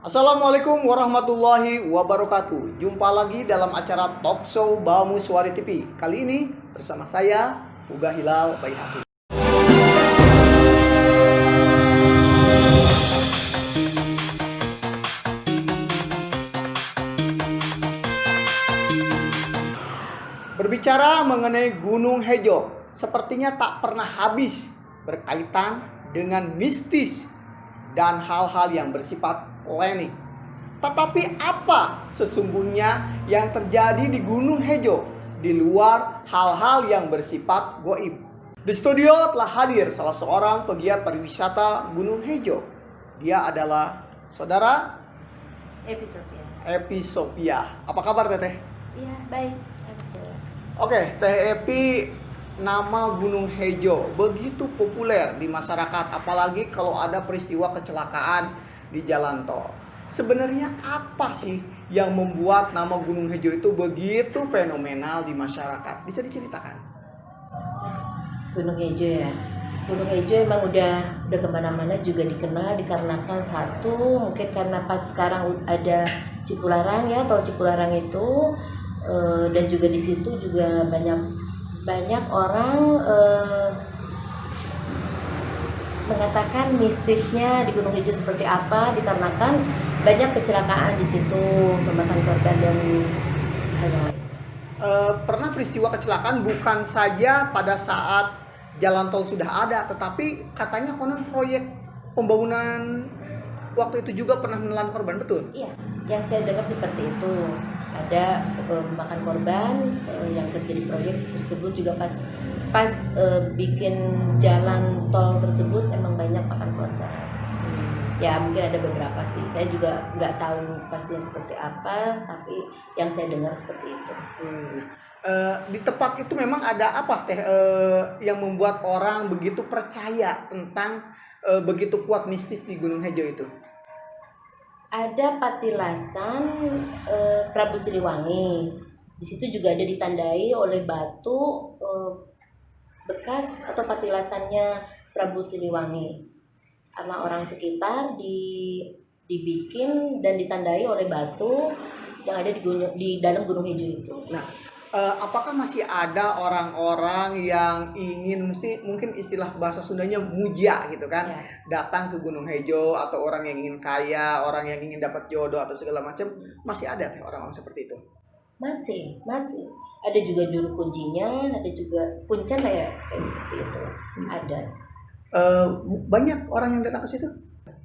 Assalamualaikum warahmatullahi wabarakatuh. Jumpa lagi dalam acara Talk Show Bamuswari TV. Kali ini bersama saya Uga Hilal Baihaqi. Berbicara mengenai Gunung Hejo, sepertinya tak pernah habis berkaitan dengan mistis dan hal-hal yang bersifat klinik. Tetapi apa sesungguhnya yang terjadi di Gunung Hejo di luar hal-hal yang bersifat goib? Di studio telah hadir salah seorang pegiat pariwisata Gunung Hejo. Dia adalah saudara Epi Sophia. Apa kabar Teteh? Iya, baik. Alhamdulillah. Oke, Teh Epi, nama Gunung Hejo begitu populer di masyarakat, apalagi kalau ada peristiwa kecelakaan di jalan tol. Sebenarnya apa sih yang membuat nama Gunung Hejo itu begitu fenomenal di masyarakat? Bisa diceritakan? Gunung Hejo ya. Gunung Hejo emang udah kemana-mana juga dikenal dikarenakan satu mungkin karena pas sekarang ada Cipularang ya, tol Cipularang itu dan juga di situ juga banyak orang mengatakan mistisnya di Gunung Hejo seperti apa dikarenakan banyak kecelakaan di situ, memakan korban dan hal lain. Pernah peristiwa kecelakaan bukan saja pada saat jalan tol sudah ada, tetapi katanya konon proyek pembangunan waktu itu juga pernah menelan korban, betul? Iya, yang saya dengar seperti itu. Ada memakan korban yang terjadi proyek tersebut juga pas bikin jalan tol tersebut emang banyak makan korban. Ya mungkin ada beberapa sih, saya juga nggak tahu pastinya seperti apa, tapi yang saya dengar seperti itu. Di tempat itu memang ada apa Teh yang membuat orang begitu percaya tentang begitu kuat mistis di Gunung Hejo itu? Ada patilasan Prabu Siliwangi. Di situ juga ada ditandai oleh batu bekas atau patilasannya Prabu Siliwangi. Sama orang sekitar dibikin dan ditandai oleh batu yang ada di dalam Gunung Hejo itu. Nah, apakah masih ada orang-orang yang ingin mungkin istilah bahasa Sundanya muja gitu kan, Ya. datang ke Gunung Hejo, atau orang yang ingin kaya, orang yang ingin dapat jodoh atau segala macam, masih ada Teh orang-orang seperti itu? Masih ada juga juru kuncinya, ada juga kuncen lah ya kayak seperti itu. Ada. Banyak orang yang datang ke situ.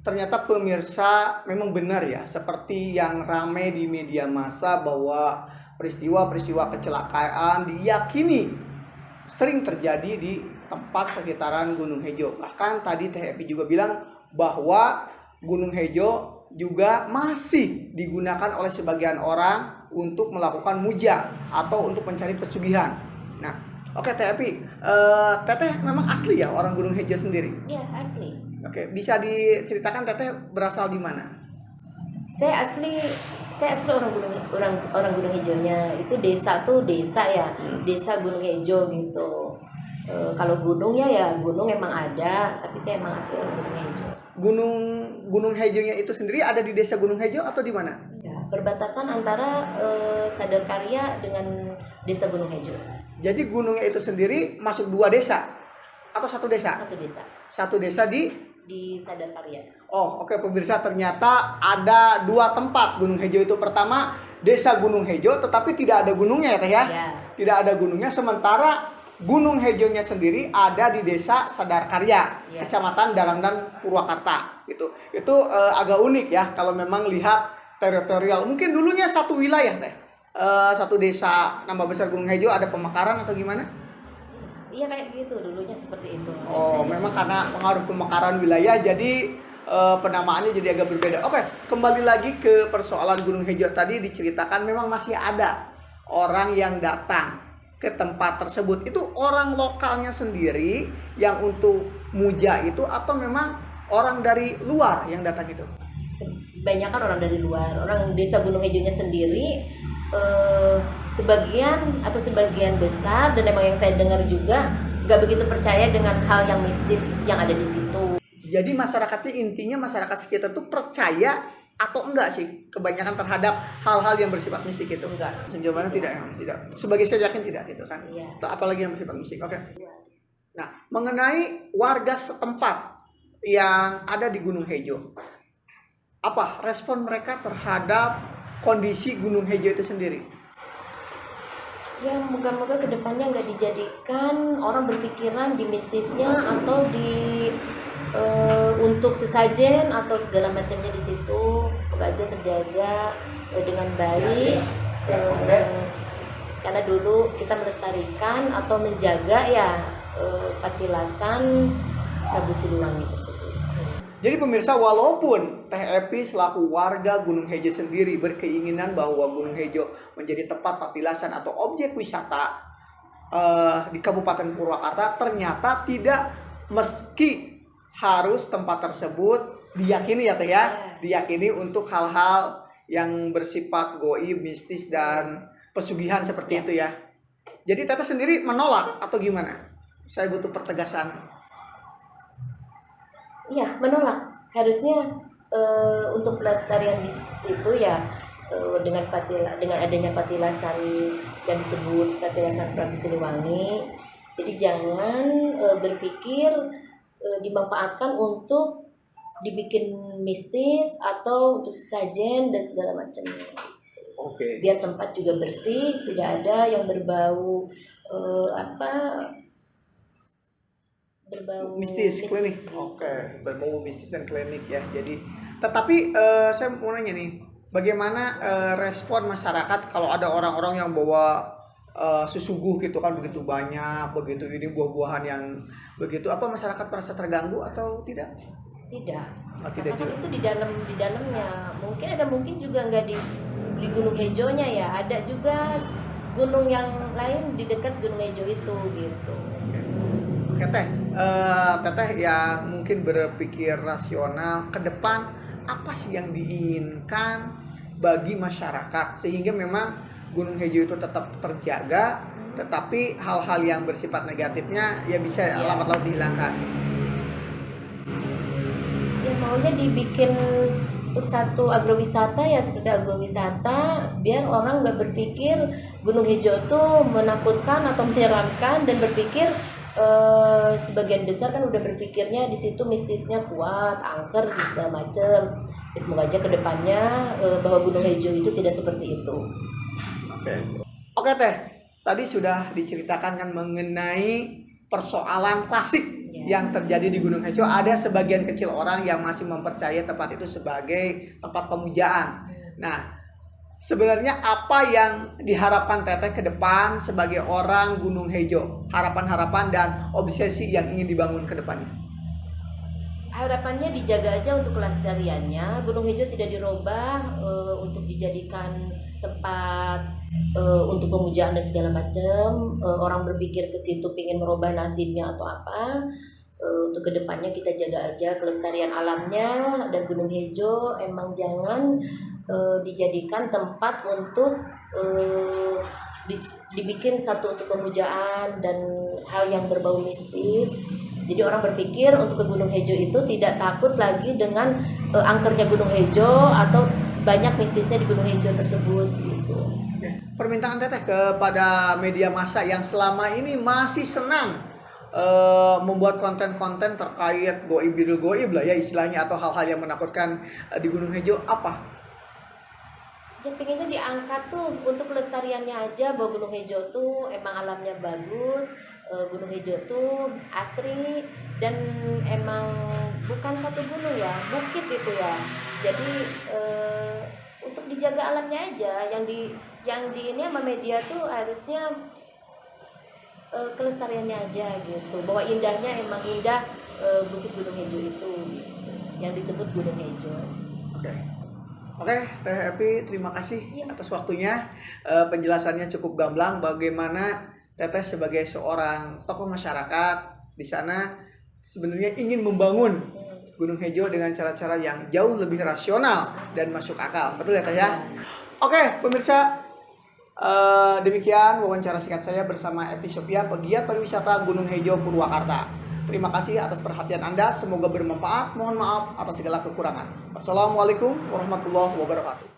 Ternyata pemirsa memang benar ya, seperti yang ramai di media massa bahwa peristiwa-peristiwa kecelakaan diyakini sering terjadi di tempat sekitaran Gunung Hejo. Bahkan tadi Teh Epi juga bilang bahwa Gunung Hejo juga masih digunakan oleh sebagian orang untuk melakukan muja atau untuk mencari pesugihan. Nah, oke Teh Epi, Teteh memang asli ya orang Gunung Hejo sendiri? Ya, asli. Oke, bisa diceritakan Teteh berasal di mana? Saya asli orang Gunung Hejonya. Itu desa ya. Desa Gunung Hejo gitu. Kalau gunungnya ya gunung emang ada, tapi saya emang asli orang Gunung Hejo. Gunung Hejonya itu sendiri ada di desa Gunung Hejo atau di mana? Ya, perbatasan antara Sadarkarya dengan desa Gunung Hejo. Jadi gunungnya itu sendiri masuk dua desa atau satu desa? Satu desa. Satu desa di Sadarkarya. Oh, oke pemirsa, ternyata ada dua tempat Gunung Hejo itu. Pertama, desa Gunung Hejo, tetapi tidak ada gunungnya ya Teh ya? Ya. Tidak ada gunungnya, sementara Gunung Hejonya sendiri ada di desa Sadarkarya, Ya. Kecamatan Darangdan, Purwakarta. Itu agak unik ya kalau memang lihat teritorial. Mungkin dulunya satu wilayah Teh. Satu desa, nama besar Gunung Hejo, ada pemekaran atau gimana? Iya kayak gitu dulunya seperti itu. Oh, memang karena pengaruh pemekaran wilayah jadi penamaannya jadi agak berbeda. Oke, kembali lagi ke persoalan Gunung Hejo tadi, diceritakan memang masih ada orang yang datang ke tempat tersebut. Itu orang lokalnya sendiri yang untuk muja itu atau memang orang dari luar yang datang itu? Kebanyakan orang dari luar. Orang desa Gunung Hejonya sendiri sebagian besar, dan emang yang saya dengar juga nggak begitu percaya dengan hal yang mistis yang ada di situ. Jadi masyarakatnya, intinya masyarakat sekitar tuh percaya atau enggak sih kebanyakan terhadap hal-hal yang bersifat mistik itu? Enggak sih. Sejauh mana tidak, tidak. Sebagai saya yakin tidak gitu kan. Iya. Apalagi yang bersifat mistik. Oke. Nah, mengenai warga setempat yang ada di Gunung Hejo, apa respon mereka terhadap kondisi Gunung Hejo itu sendiri? Ya moga-moga kedepannya nggak dijadikan orang berpikiran di mistisnya atau di untuk sesajen atau segala macamnya di situ. Semoga aja terjaga dengan baik. Karena dulu kita melestarikan atau menjaga ya patilasan Prabu Siliwangi tersebut. Jadi pemirsa, walaupun Teh Epi selaku warga Gunung Hejo sendiri berkeinginan bahwa Gunung Hejo menjadi tempat patilasan atau objek wisata di Kabupaten Purwakarta, ternyata tidak meski harus tempat tersebut diyakini ya Teh ya, diyakini untuk hal-hal yang bersifat goib, mistis dan pesugihan seperti itu ya. Jadi Teteh sendiri menolak atau gimana? Saya butuh pertegasan. Iya, menolak. Harusnya untuk pelestarian di situ ya dengan adanya patilasan yang disebut patilasan Prabu Siliwangi. Jadi jangan berpikir dimanfaatkan untuk dibikin mistis atau untuk sesajen dan segala macamnya. Oke. Biar tempat juga bersih, tidak ada yang berbau mistis, klinik. gitu. Oke, berbau mistis dan klinik ya. Jadi, tetapi saya mau nanya nih, bagaimana respon masyarakat kalau ada orang-orang yang bawa susuguh gitu kan begitu banyak, begitu ini buah-buahan yang begitu, apa masyarakat merasa terganggu atau tidak? Tidak. Oh, tidak Karena kan juga. itu di dalamnya. Mungkin juga nggak di Gunung Hejonya ya. Ada juga gunung yang lain di dekat Gunung Hejo itu gitu. Oke Teh, Teteh yang mungkin berpikir rasional ke depan, apa sih yang diinginkan bagi masyarakat sehingga memang Gunung Hejo itu tetap terjaga, tetapi hal-hal yang bersifat negatifnya ya bisa lambat laun dihilangkan. Ya maunya dibikin untuk satu agrowisata ya seperti agrowisata, biar orang nggak berpikir Gunung Hejo tuh menakutkan atau menyeramkan dan berpikir sebagian besar kan udah berpikirnya di situ mistisnya kuat, angker dan segala macem. Ya, semoga aja kedepannya bahwa Gunung Hejo itu tidak seperti itu. Oke Teh, tadi sudah diceritakan kan mengenai persoalan klasik yang terjadi di Gunung Hejo. Ada sebagian kecil orang yang masih mempercayai tempat itu sebagai tempat pemujaan. Nah, sebenarnya apa yang diharapkan Teteh ke depan sebagai orang Gunung Hejo? Harapan-harapan dan obsesi yang ingin dibangun ke depannya? Harapannya dijaga aja untuk kelestariannya. Gunung Hejo tidak dirubah untuk dijadikan tempat untuk pemujaan dan segala macam. Orang berpikir ke situ ingin merubah nasibnya atau apa. Untuk kedepannya kita jaga aja kelestarian alamnya, dan Gunung Hejo emang jangan dijadikan tempat untuk dibikin satu untuk pemujaan dan hal yang berbau mistis. Jadi orang berpikir untuk ke Gunung Hejo itu tidak takut lagi dengan angkernya Gunung Hejo atau banyak mistisnya di Gunung Hejo tersebut gitu. Permintaan Teteh kepada media massa yang selama ini masih senang membuat konten-konten terkait goib lah ya istilahnya, atau hal-hal yang menakutkan di Gunung Hejo apa? Ya pengennya diangkat tuh untuk kelestariannya aja, bahwa Gunung Hejo tuh emang alamnya bagus, Gunung Hejo tuh asri dan emang bukan satu gunung ya, bukit itu ya. Jadi untuk dijaga alamnya aja, yang di ini sama media tuh harusnya kelestariannya aja gitu, bahwa indahnya emang indah bukit Gunung Hejo itu yang disebut Gunung Hejo. Oke, Teh Epi, terima kasih atas waktunya. Penjelasannya cukup gamblang bagaimana Teteh sebagai seorang tokoh masyarakat di sana sebenarnya ingin membangun Gunung Hejo dengan cara-cara yang jauh lebih rasional dan masuk akal. Betul ya Teh ya? Oke, pemirsa, demikian wawancara singkat saya bersama Epi Sophia, pegiat pariwisata Gunung Hejo Purwakarta. Terima kasih atas perhatian Anda. Semoga bermanfaat. Mohon maaf atas segala kekurangan. Wassalamualaikum warahmatullahi wabarakatuh.